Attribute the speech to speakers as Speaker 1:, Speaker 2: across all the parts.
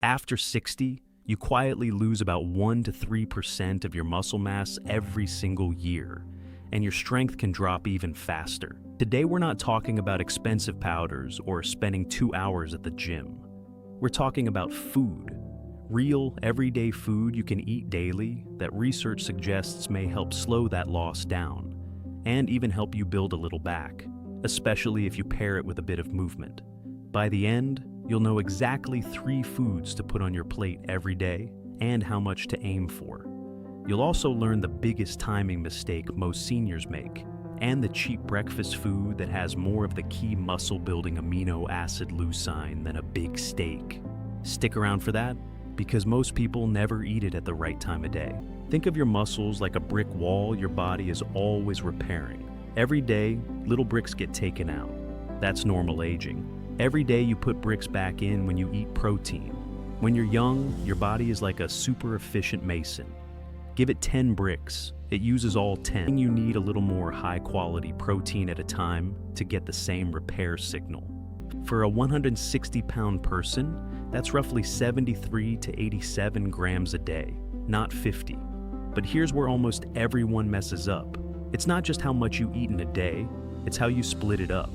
Speaker 1: After 60, you quietly lose about 1 to 3% of your muscle mass every single year, and your strength can drop even faster. Today, we're not talking about expensive powders or spending 2 hours at the gym. We're talking about food. Real, everyday food you can eat daily that research suggests may help slow that loss down, and even help you build a little back, especially if you pair it with a bit of movement. By the end, you'll know exactly 3 foods to put on your plate every day and how much to aim for. You'll also learn the biggest timing mistake most seniors make, and the cheap breakfast food that has more of the key muscle-building amino acid leucine than a big steak. Stick around for that, because most people never eat it at the right time of day. Think of your muscles like a brick wall your body is always repairing. Every day, little bricks get taken out. That's normal aging. Every day you put bricks back in when you eat protein. When you're young, your body is like a super efficient mason. Give it 10 bricks. It uses all 10. You need a little more high-quality protein at a time to get the same repair signal. For a 160-pound person, that's roughly 73 to 87 grams a day, not 50. But here's where almost everyone messes up. It's not just how much you eat in a day, it's how you split it up.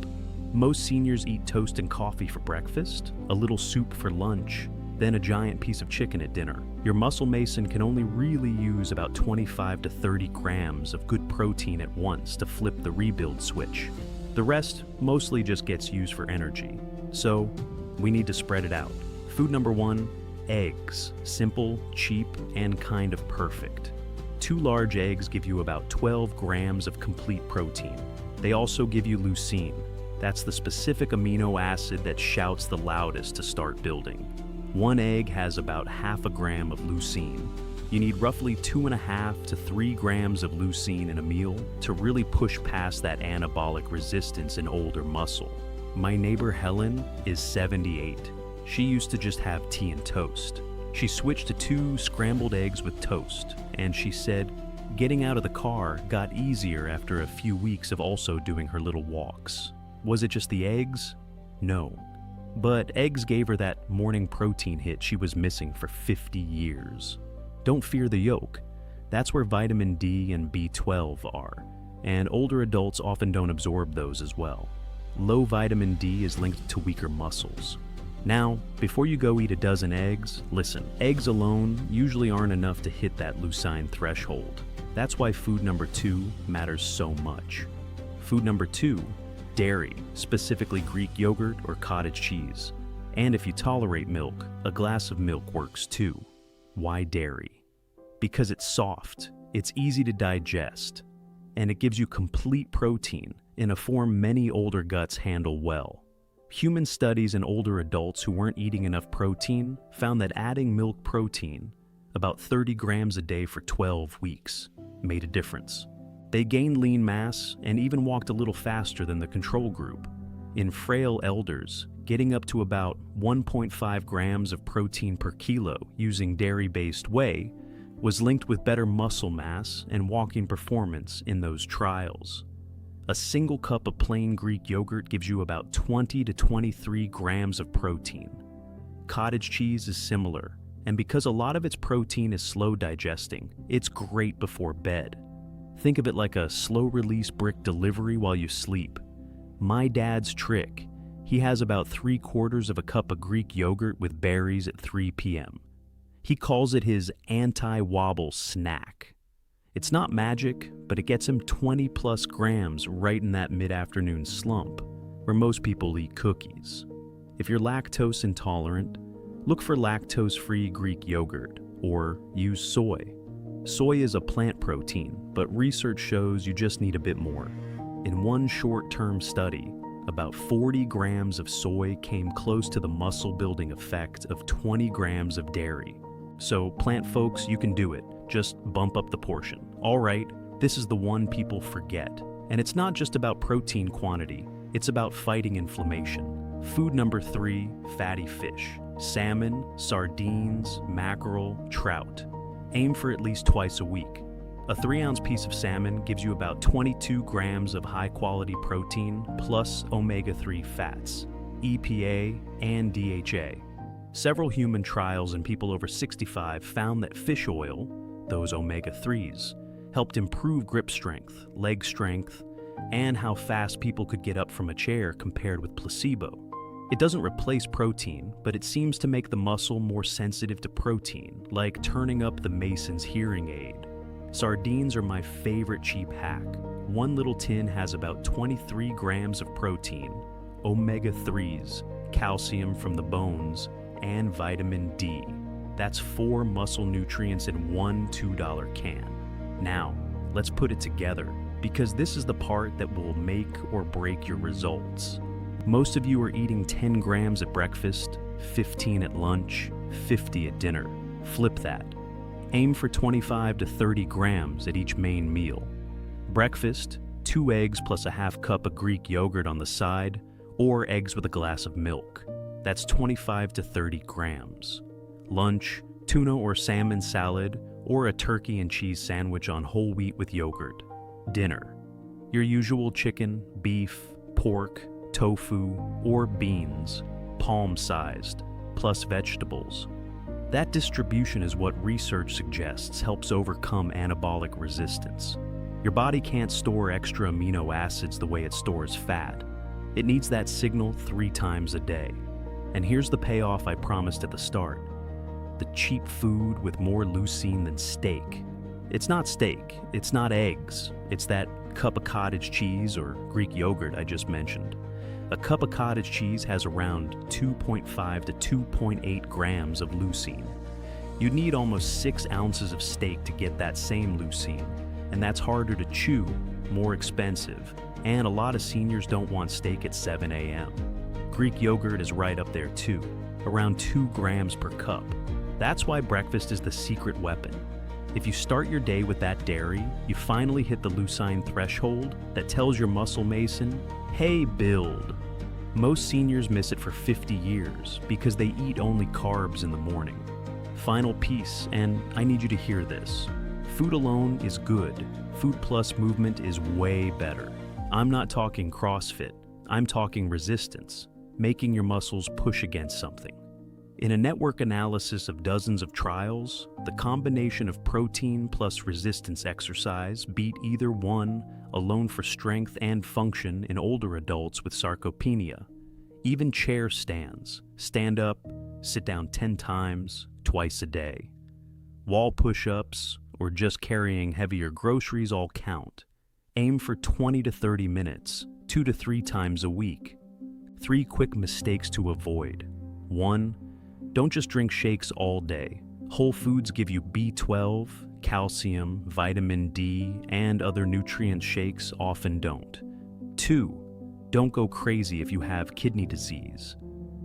Speaker 1: Most seniors eat toast and coffee for breakfast, a little soup for lunch, then a giant piece of chicken at dinner. Your muscle mason can only really use about 25 to 30 grams of good protein at once to flip the rebuild switch. The rest mostly just gets used for energy. So, we need to spread it out. Food number 1, eggs. Simple, cheap, and kind of perfect. 2 large eggs give you about 12 grams of complete protein. They also give you leucine. That's the specific amino acid that shouts the loudest to start building. 1 egg has about half a gram of leucine. You need roughly 2.5 to 3 grams of leucine in a meal to really push past that anabolic resistance in older muscle. My neighbor Helen is 78. She used to just have tea and toast. She switched to 2 scrambled eggs with toast, and she said getting out of the car got easier after a few weeks of also doing her little walks. Was it just the eggs? No. But eggs gave her that morning protein hit she was missing for 50 years. Don't fear the yolk. That's where vitamin D and B12 are, and older adults often don't absorb those as well. Low vitamin D is linked to weaker muscles. Now, before you go eat a dozen eggs, listen, eggs alone usually aren't enough to hit that Leucine threshold. That's why food number 2 matters so much. Food number 2, dairy, specifically Greek yogurt or cottage cheese. And if you tolerate milk, a glass of milk works too. Why dairy? Because it's soft, it's easy to digest, and it gives you complete protein in a form many older guts handle well. Human studies in older adults who weren't eating enough protein found that adding milk protein, about 30 grams a day for 12 weeks, made a difference. They gained lean mass and even walked a little faster than the control group. In frail elders, getting up to about 1.5 grams of protein per kilo using dairy-based whey was linked with better muscle mass and walking performance in those trials. A single cup of plain Greek yogurt gives you about 20 to 23 grams of protein. Cottage cheese is similar, and because a lot of its protein is slow digesting, it's great before bed. Think of it like a slow-release brick delivery while you sleep. My dad's trick. He has about 3/4 of a cup of Greek yogurt with berries at 3 p.m. He calls it his anti-wobble snack. It's not magic, but it gets him 20 plus grams right in that mid-afternoon slump, where most people eat cookies. If you're lactose intolerant, look for lactose-free Greek yogurt, or use soy. Soy is a plant protein, but research shows you just need a bit more. In one short-term study, about 40 grams of soy came close to the muscle-building effect of 20 grams of dairy. So plant folks, you can do it. Just bump up the portion. All right, this is the one people forget. And it's not just about protein quantity, it's about fighting inflammation. Food number 3, fatty fish. Salmon, sardines, mackerel, trout. Aim for at least twice a week. A 3-ounce piece of salmon gives you about 22 grams of high-quality protein plus omega-3 fats, EPA and DHA. Several human trials in people over 65 found that fish oil, those omega-3s, helped improve grip strength, leg strength, and how fast people could get up from a chair compared with placebo. It doesn't replace protein, but it seems to make the muscle more sensitive to protein, like turning up the Mason's hearing aid. Sardines are my favorite cheap hack. One little tin has about 23 grams of protein, omega-3s, calcium from the bones, and vitamin D. That's 4 muscle nutrients in one $2 can. Now, let's put it together, because this is the part that will make or break your results. Most of you are eating 10 grams at breakfast, 15 at lunch, 50 at dinner. Flip that. Aim for 25 to 30 grams at each main meal. Breakfast, 2 eggs plus a half cup of Greek yogurt on the side, or eggs with a glass of milk. That's 25 to 30 grams. Lunch, tuna or salmon salad, or a turkey and cheese sandwich on whole wheat with yogurt. Dinner, your usual chicken, beef, pork, tofu, or beans, palm-sized, plus vegetables. That distribution is what research suggests helps overcome anabolic resistance. Your body can't store extra amino acids the way it stores fat. It needs that signal 3 times a day. And here's the payoff I promised at the start. The cheap food with more leucine than steak. It's not steak, it's not eggs, it's that cup of cottage cheese or Greek yogurt I just mentioned. A cup of cottage cheese has around 2.5 to 2.8 grams of leucine. You'd need almost 6 ounces of steak to get that same leucine, and that's harder to chew, more expensive, and a lot of seniors don't want steak at 7 a.m. Greek yogurt is right up there too, around 2 grams per cup. That's why breakfast is the secret weapon. If you start your day with that dairy, you finally hit the leucine threshold that tells your muscle mason, hey, build. Most seniors miss it for 50 years because they eat only carbs in the morning. Final piece, and I need you to hear this. Food alone is good. Food plus movement is way better. I'm not talking CrossFit. I'm talking resistance, making your muscles push against something. In a network analysis of dozens of trials, the combination of protein plus resistance exercise beat either one alone for strength and function in older adults with sarcopenia. Even chair stands, stand up, sit down 10 times, twice a day. Wall push-ups, or just carrying heavier groceries all count. Aim for 20 to 30 minutes, 2 to 3 times a week. 3 quick mistakes to avoid. 1. Don't just drink shakes all day. Whole foods give you B12, calcium, vitamin D, and other nutrient shakes often don't. 2. Don't go crazy if you have kidney disease.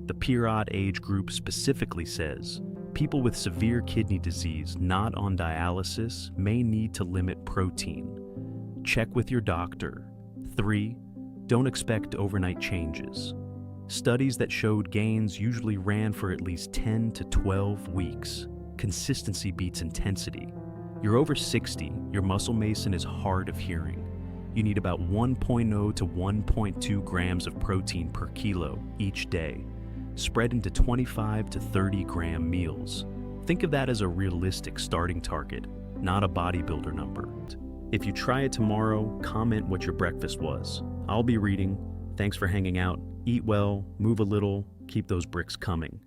Speaker 1: The Pierrot age group specifically says people with severe kidney disease not on dialysis may need to limit protein. Check with your doctor. 3. Don't expect overnight changes. Studies that showed gains usually ran for at least 10 to 12 weeks. Consistency beats intensity. You're over 60, your muscle mason is hard of hearing. You need about 1.0 to 1.2 grams of protein per kilo each day, spread into 25 to 30 gram meals. Think of that as a realistic starting target, not a bodybuilder number. If you try it tomorrow, comment what your breakfast was. I'll be reading. Thanks for hanging out. Eat well, move a little, keep those bricks coming.